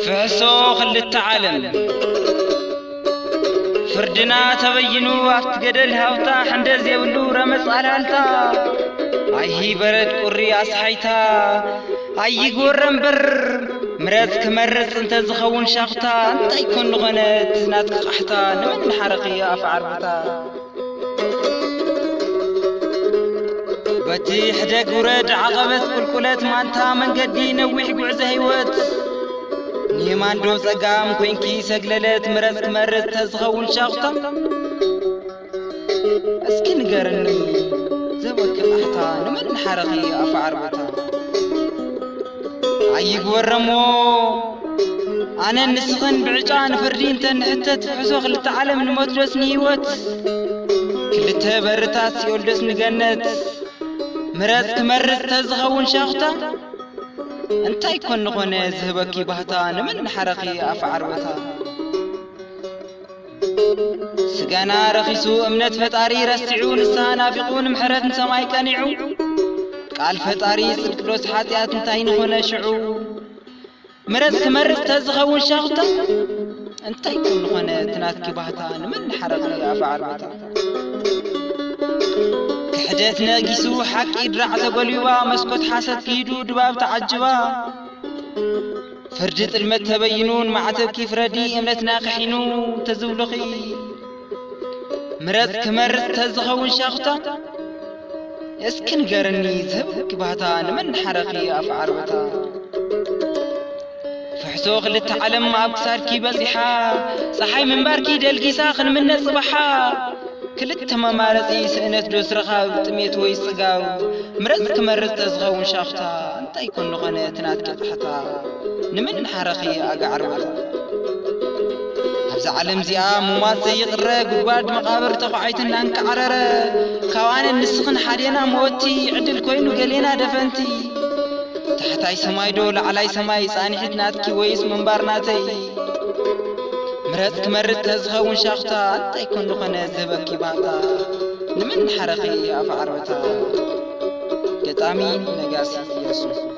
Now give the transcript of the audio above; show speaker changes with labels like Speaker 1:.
Speaker 1: فسوخ للتعلم فردنا تبينوا أفتقدل هاوتا حندز يولو رمز علالتا أي برد قري أصحيتا أي قرم بر مرزك مرز انت زخون شاختا انت يكون غنت ناتك قحتا نمن حرقية أفعربتا بتي حدق ورد عقبت كلكلت مانتا من قدي نوح قعزة هيوت نيمان دو زقام كوينكي سقللت مرزك مرز تزخون شاختا اسكن قرني زوك قحتا نمن حرقية أفعربتا عيق ورمو أنا نسخن بعجان فردين تنحتت حسوخ للتعلم نموت جسني وات كل تبرتات يولدس نجنت مرز مرز تزخون شاختا انت يكون نغنى زهبكي بهتان من حرقي أفعربتا سقانا رخيسو امنت فتاري رسعون السانا فيقون محرت سماي كانيعو قال فتاري صدقلوس حاتيات انتاين هنا شعو مرز تزخون شاختا انت يكون هنا تناتكي بهتان من حرقي أفعربتا كحدث ناقسو حق إدرع تقوليوا مسكوت حاسد كيدو دباب تعجبا فرجت المتبينون مع تبكي فردي امنت ناقحينو تزولخي مرز تزخون شاختا اسكن قرني زهبك بهتان من حرقي أفعربتا فحسوخ للتعلم أبكساركي بزيحا صحي من باركي دلقي ساخن من الصباحا كلت ممارسي سئنت دوس رخاب تميت ويسقاو مرز تزخون شاختا انت يكون نغنى تناتك بحتا نمن حرقي أقعربتا هبز علم زيا ممات زيقرى قدواد مقابر تقعيتنا انك عررة كوان النسخن حالينا موتي عدل كوينو قلينا دفنتي تحتاي سماي دول علي سماي سانحت ناتكي ويس منبارناتي مرز تزخون شاختا انت يكون نغنى زبكي باتا نمن حرقي أفعربتا قطامي نقاسي يسوس